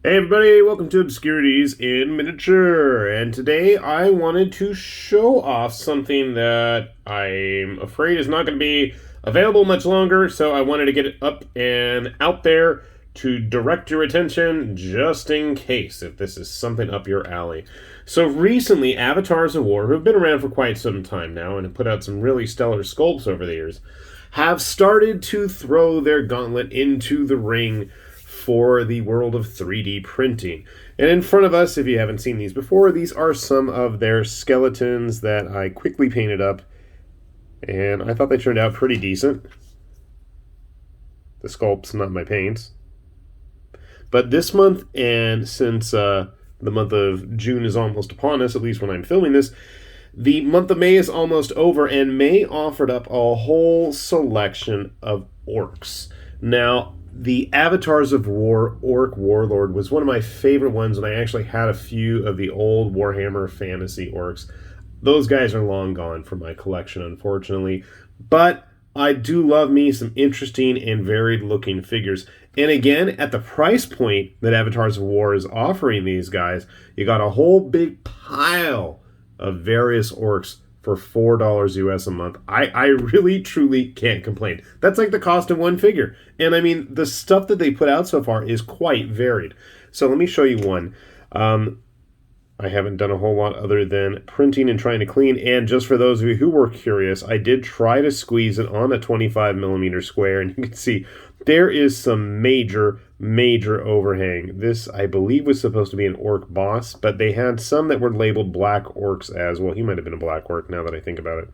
Hey everybody, welcome to Obscurities in Miniature, and today I wanted to show off something that I'm afraid is not going to be available much longer, so I wanted to get it up and out there to direct your attention just in case if this is something up your alley. So recently, Avatars of War, who have been around for quite some time now and have put out some really stellar sculpts over the years, have started to throw their gauntlet into the ring for the world of 3D printing. And in front of us, if you haven't seen these before, these are some of their skeletons that I quickly painted up, and I thought they turned out pretty decent. The sculpts, not my paints. But this month, and since the month of June is almost upon us, at least when I'm filming this, the month of May is almost over, and May offered up a whole selection of orcs. Now, the Avatars of War Orc Warlord was one of my favorite ones, and I actually had a few of the old Warhammer fantasy orcs. Those guys are long gone from my collection, unfortunately. But I do love me some interesting and varied looking figures. And again, at the price point that Avatars of War is offering these guys, you got a whole big pile of various orcs for $4 US a month. I really truly can't complain. That's like the cost of one figure. And I mean, the stuff that they put out so far is quite varied. So let me show you one. I haven't done a whole lot other than printing and trying to clean. And just for those of you who were curious, I did try to squeeze it on a 25mm square. And you can see there is some major overhang. This, I believe, was supposed to be an orc boss, but they had some that were labeled black orcs as well. He might have been a black orc now that I think about it.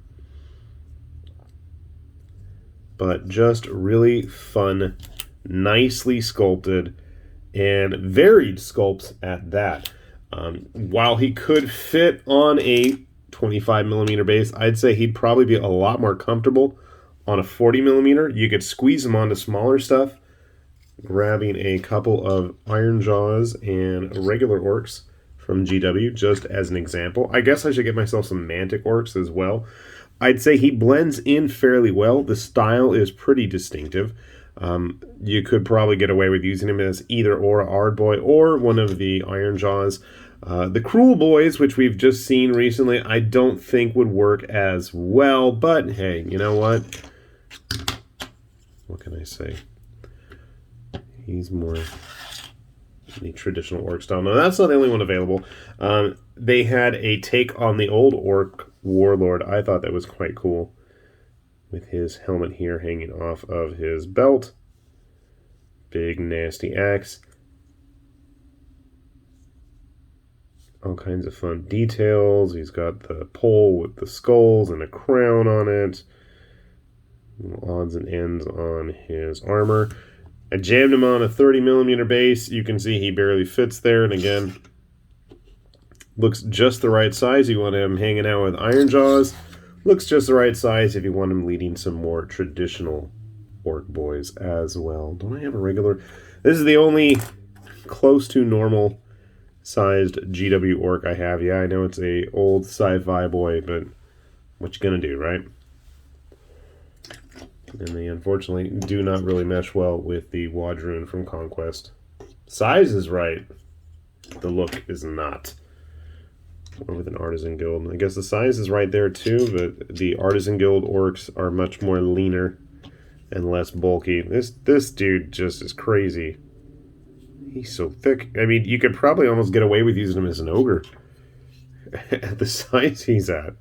But just really fun, nicely sculpted, and varied sculpts at that. While he could fit on a 25mm base, I'd say he'd probably be a lot more comfortable on a 40mm. You could squeeze him onto smaller stuff, grabbing a couple of Iron Jaws and regular orcs from GW, just as an example. I guess I should get myself some Mantic orcs as well. I'd say he blends in fairly well. The style is pretty distinctive. You could probably get away with using him as either or a Ardboy or one of the Iron Jaws. The Cruel Boys, which we've just seen recently, I don't think would work as well, but hey, you know what? What can I say? He's more the traditional orc style. No, that's not the only one available. They had a take on the old orc warlord. I thought that was quite cool, with his helmet here hanging off of his belt. Big nasty axe. All kinds of fun details. He's got the pole with the skulls and a crown on it. Odds and ends on his armor. I jammed him on a 30mm base. You can see he barely fits there. And again, looks just the right size. You want him hanging out with Iron Jaws. Looks just the right size if you want him leading some more traditional orc boys as well. Don't I have a regular? This is the only close to normal sized GW orc I have. Yeah, I know it's a old sci-fi boy, but what you gonna do, right? And they unfortunately do not really mesh well with the Wadroon from Conquest. Size is right. The look is not. Or with an Artisan Guild. I guess the size is right there too, but the Artisan Guild orcs are much more leaner and less bulky. This dude just is crazy. He's so thick. I mean, you could probably almost get away with using him as an ogre at the size he's at.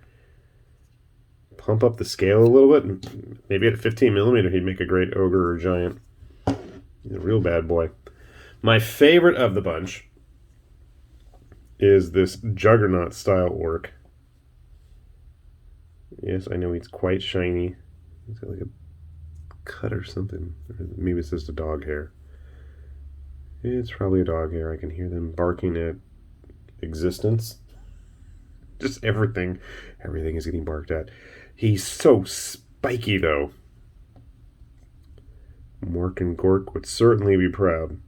Pump up the scale a little bit. Maybe at 15mm he'd make a great ogre or giant. He's a real bad boy. My favorite of the bunch is this Juggernaut style orc. Yes, I know he's quite shiny. He's got like a cut or something. Or maybe it's just a dog hair. It's probably a dog hair. I can hear them barking at existence. Just everything. Everything is getting barked at. He's so spiky, though. Mork and Gork would certainly be proud.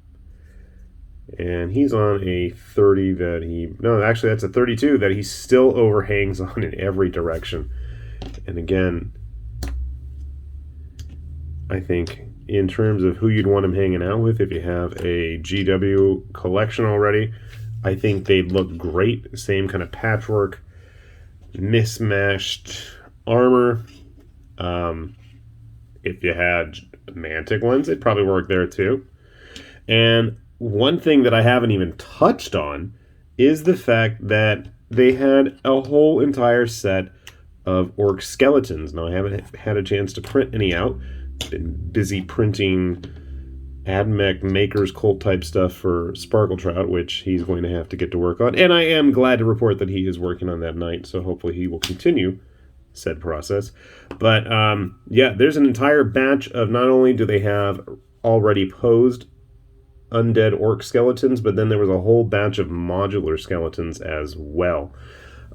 And he's on a 30 that he... No, actually, that's a 32 that he still overhangs on in every direction. And again, I think in terms of who you'd want him hanging out with if you have a GW collection already. I think they'd look great. Same kind of patchwork, mismatched armor. If you had Mantic ones, they'd probably work there too. And one thing that I haven't even touched on is the fact that they had a whole entire set of orc skeletons. Now, I haven't had a chance to print any out. Been busy printing Admech Maker's Cult type stuff for Sparkle Trout, which he's going to have to get to work on. And I am glad to report that he is working on that night, so hopefully he will continue said process. But yeah, there's an entire batch of, not only do they have already posed undead orc skeletons, but then there was a whole batch of modular skeletons as well.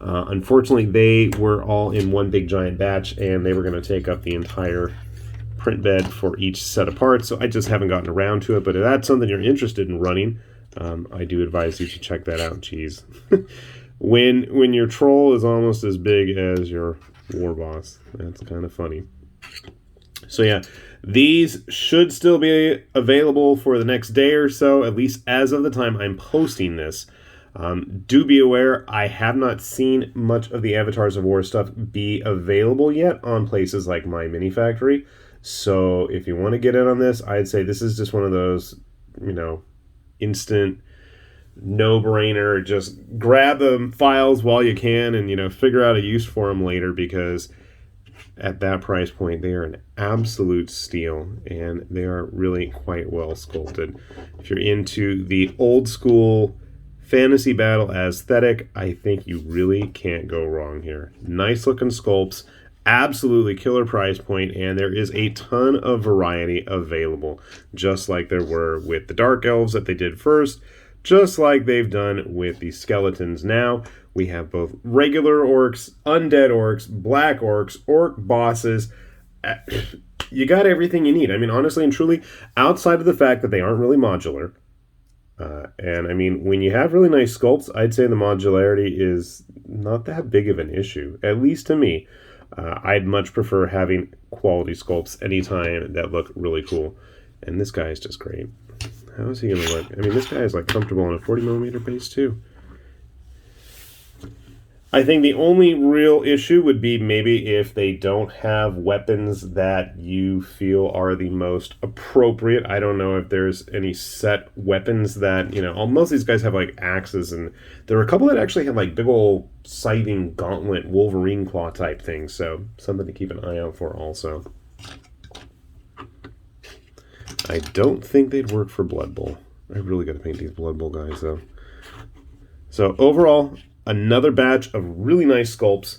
Unfortunately, they were all in one big giant batch, and they were going to take up the entire print bed for each set of parts, so I just haven't gotten around to it. But if that's something you're interested in running, I do advise you to check that out. Jeez. when your troll is almost as big as your war boss, that's kind of funny. So yeah, these should still be available for the next day or so, at least as of the time I'm posting this. Do be aware, I have not seen much of the Avatars of War stuff be available yet on places like My Mini Factory. So if you want to get in on this, I'd say this is just one of those, instant no-brainer. Just grab the files while you can and, figure out a use for them later, because at that price point, they are an absolute steal, and they are really quite well sculpted. If you're into the old school fantasy battle aesthetic, I think you really can't go wrong here. Nice looking sculpts, absolutely killer price point, and there is a ton of variety available, just like there were with the Dark Elves that they did first, just like they've done with the skeletons now. We have both regular orcs, undead orcs, black orcs, orc bosses. You got everything you need. I mean, honestly and truly, outside of the fact that they aren't really modular, and I mean, when you have really nice sculpts, I'd say the modularity is not that big of an issue, at least to me. I'd much prefer having quality sculpts anytime that look really cool. And this guy is just great. How is he going to look? I mean, this guy is like comfortable on a 40mm base too. I think the only real issue would be maybe if they don't have weapons that you feel are the most appropriate. I don't know if there's any set weapons that, most of these guys have like axes, and there are a couple that actually have like big old scything gauntlet Wolverine claw type things, so something to keep an eye out for also. I don't think they'd work for Blood Bowl. I really got to paint these Blood Bowl guys though. So overall, another batch of really nice sculpts,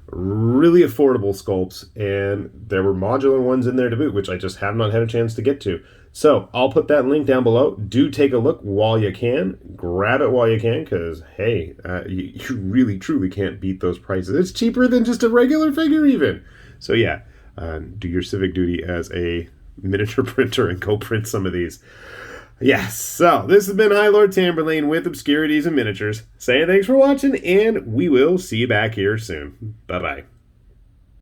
really affordable sculpts, and there were modular ones in there to boot, which I just have not had a chance to get to. So I'll put that link down below. Do take a look while you can. Grab it while you can, because, hey, you really, truly can't beat those prices. It's cheaper than just a regular figure even. So yeah, do your civic duty as a miniature printer and go print some of these. Yes, so this has been High Lord Tamberlane with Obscurities and Miniatures, saying thanks for watching, and we will see you back here soon. Bye-bye.